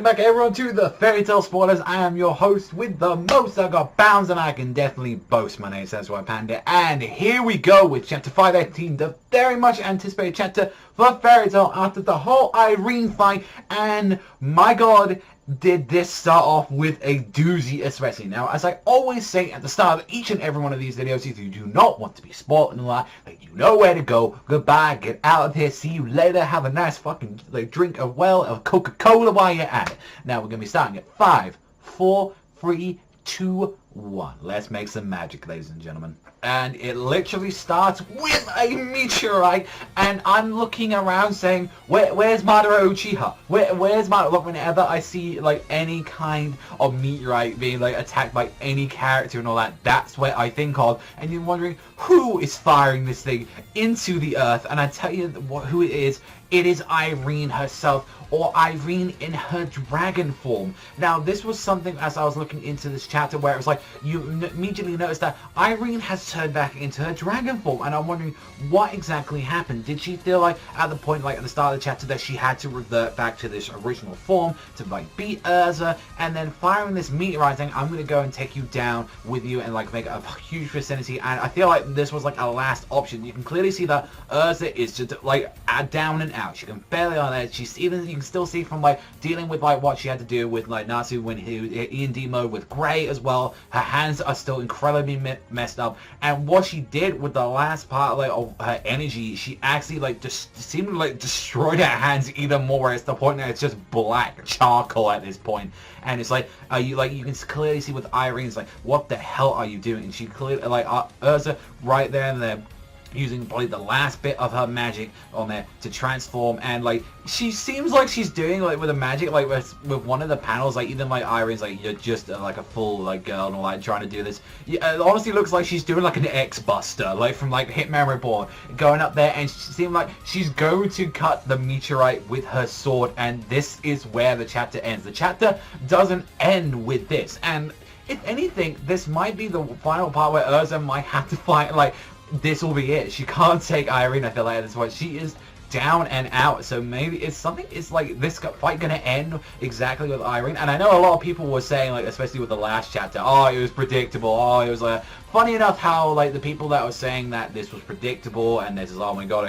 back everyone to the Fairy Tale Spoilers. I am your host with the most. I've got bounds and I can definitely boast. My name is Savagezweipanda, and here we go with chapter 518, the very much anticipated chapter for Fairy Tale after the whole Irene fight. And my god, did this start off with a doozy especially. Now, as I always say at the start of each and every one of these videos, if you do not want to be spoiled and all that, like, you know where to go. Goodbye, get out of here, see you later, have a nice fucking drink of Coca-Cola while you're at it. Now, we're going to be starting at 5, 4, 3, 2, 1. Let's make some magic, ladies and gentlemen. And it literally starts with a meteorite, and I'm looking around saying, where's Madara Uchiha? Where's Madara? Look, whenever I see like any kind of meteorite being like attacked by any character and all that, that's what I think of. And you're wondering who is firing this thing into the earth, and I tell you who it is. It is Irene herself, or Irene in her dragon form. Now, this was something as I was looking into this chapter where it was like, you immediately noticed that Irene has turned back into her dragon form, and I'm wondering what exactly happened. Did she feel like at the point, like at the start of the chapter, that she had to revert back to this original form to like beat Erza, and then firing this meteorite saying, I'm going to go and take you down with you and like make a huge vicinity? And I feel like this was like a last option. You can clearly see that Erza is just like down and out. She can barely on edge. She's even, you can still see from like dealing with like what she had to do with like Natsu when he E&D mode with Grey as well. Her hands are still incredibly messed up, and what she did with the last part like of her energy, she actually like just seemed to like destroyed her hands even more. It's the point that it's just black charcoal at this point, and it's like you can clearly see with Irene, it's like, what the hell are you doing? And she clearly like Erza right there and there, using probably the last bit of her magic on there to transform, and like she seems like she's doing like with the magic like with one of the panels, like even like Irene's like, you're just like a full like girl and all that trying to do this. Yeah, it honestly looks like she's doing like an X-Buster like from like Hitman Reborn, going up there, and she seems like she's going to cut the meteorite with her sword, and this is where the chapter ends. The chapter doesn't end with this, and if anything, this might be the final part where Erza might have to fight, like, this will be it. She can't take Irene, I feel like, at this point. She is down and out, so maybe it's something, it's like this fight gonna end exactly with Irene. And I know a lot of people were saying, like, especially with the last chapter, oh, it was predictable, oh, it was like, funny enough how, like, the people that were saying that this was predictable, and this is, oh my god,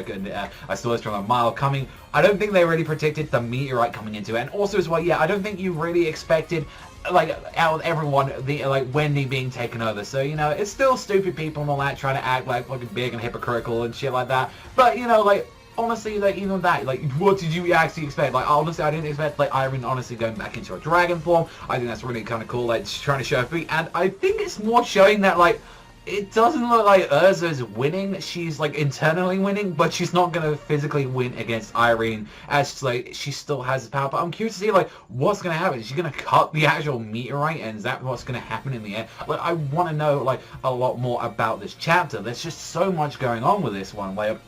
I saw this from a mile coming, I don't think they really predicted the meteorite coming into it. And also as well, yeah, I don't think you really expected, like, out of everyone, like, Wendy being taken over. So, you know, it's still stupid people and all that trying to act like fucking big and hypocritical and shit like that. But, you know, like, honestly, like, even that, like, what did you actually expect? Like, honestly, I didn't expect, like, Irene honestly going back into a dragon form. I think that's really kind of cool, like, just trying to show her feet. And I think it's more showing that, like, it doesn't look like Erza is winning. She's like internally winning, but she's not gonna physically win against Irene, as like she still has the power. But I'm curious to see like what's gonna happen. Is she gonna cut the actual meteorite, and is that what's gonna happen in the end? Like, I want to know like a lot more about this chapter. There's just so much going on with this one. Like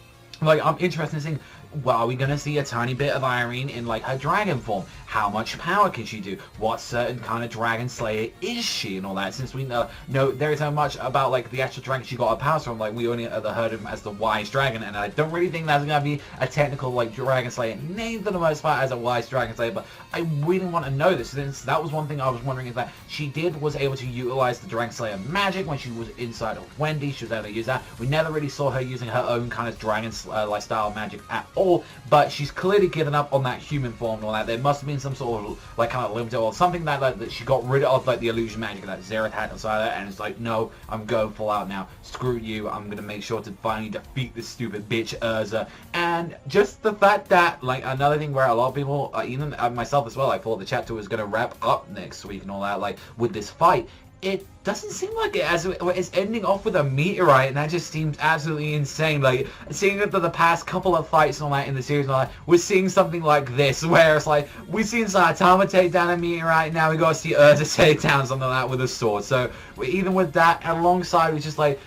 I'm interested in seeing, well, are we going to see a tiny bit of Irene in, like, her dragon form? How much power can she do? What certain kind of dragon slayer is she and all that? Since we know there isn't much about, like, the actual dragon she got her powers from. Like, we only ever heard him as the wise dragon, and I don't really think that's going to be a technical, like, dragon slayer named for the most part as a wise dragon slayer, but I really want to know this, since that was one thing I was wondering, is that she was able to utilize the dragon slayer magic when she was inside of Wendy. She was able to use that. We never really saw her using her own kind of dragon like style magic at all, but she's clearly given up on that human form and all that. There must have been some sort of like kind of limit or something that she got rid of, like the illusion magic that Zereth had inside her, and it's like, no, I'm going full out now. Screw you. I'm gonna make sure to finally defeat this stupid bitch Erza. And just the fact that, like, another thing where a lot of people, even myself as well, I thought the chapter was gonna wrap up next week and all that, like with this fight. It doesn't seem like it, as it's ending off with a meteorite, and that just seems absolutely insane. Like, seeing after the past couple of fights and all that in the series, and all that, we're seeing something like this, where it's like, we've seen Saitama take down a meteorite, now we gotta see Erza take down something like that with a sword. So, even with that, alongside, it's just like,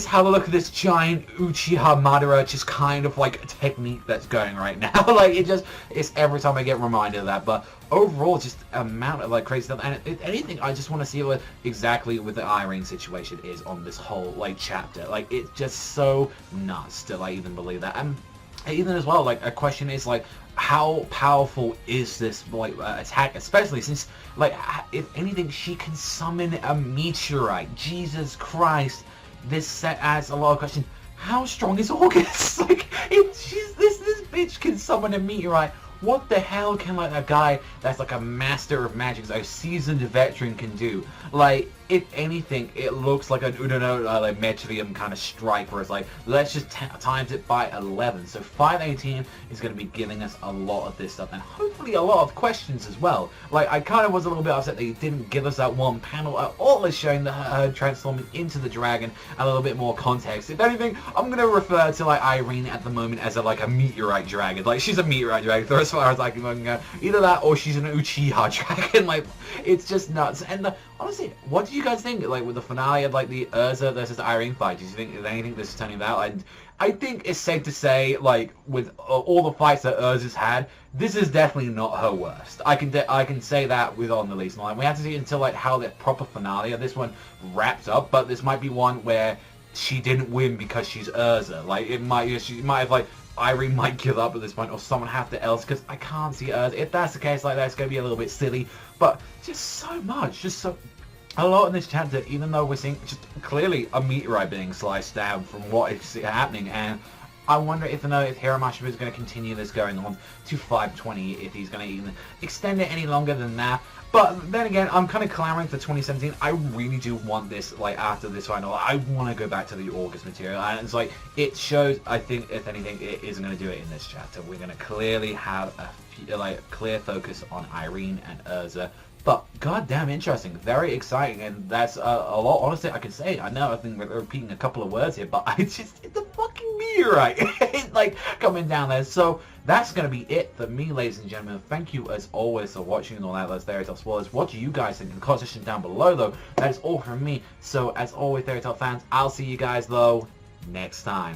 have a look at this giant Uchiha Madara just kind of like technique that's going right now. Like, it's every time I get reminded of that. But overall, just amount of like crazy stuff. And if anything, I just want to see what exactly with the Irene situation is on this whole like chapter. Like, it's just so nuts to like even believe that. And even as well, like, a question is like, how powerful is this like attack, especially since like if anything she can summon a meteorite. Jesus Christ, this set adds a lot of questions. How strong is August? Like if this bitch can summon a meteorite, what the hell can like a guy that's like a master of magic, a seasoned veteran can do? Like, if anything, it looks like an Uno like Metrium kind of strike where it's like, let's just times it by 11. So 518 is going to be giving us a lot of this stuff and hopefully a lot of questions as well. Like, I kind of was a little bit upset that he didn't give us that one panel at all as showing her transforming into the dragon a little bit more context. If anything, I'm going to refer to like Irene at the moment as like a meteorite dragon. Like, she's a meteorite dragon for as far as I can go. Either that or she's an Uchiha dragon. Like, it's just nuts. And honestly, what do you guys think, like, with the finale of, like, the Erza versus Irene fight? Do you think there's anything this is turning out? And I think it's safe to say, like, with all the fights that Erza's had, this is definitely not her worst. I can say that with on the least. Like, we have to see until, like, how the proper finale of this one wraps up, but this might be one where she didn't win because she's Erza. Like, she might have, like, Irene might give up at this point, or someone have to else, because I can't see Erza. If that's the case, like, that's going to be a little bit silly, but just so much, just so a lot in this chapter, even though we're seeing just clearly a meteorite being sliced down from what is happening, and I wonder if Hiramashima is going to continue this going on to 520, if he's going to even extend it any longer than that. But then again, I'm kind of clamoring for 2017. I really do want this, like, after this final. I want to go back to the August material. And it's like, it shows, I think, if anything, it isn't going to do it in this chapter. We're going to clearly have a clear focus on Irene and Erza. But goddamn interesting, very exciting, and that's a lot. Honestly, I can say. I know I think we're repeating a couple of words here, but it's a fucking meteorite. It's like coming down there. So that's gonna be it for me, ladies and gentlemen. Thank you as always for watching and all that. Let's Fairy Tail spoilers. What do you guys think in the comment section down below, though? That is all from me. So as always, Fairy Tail fans, I'll see you guys though next time.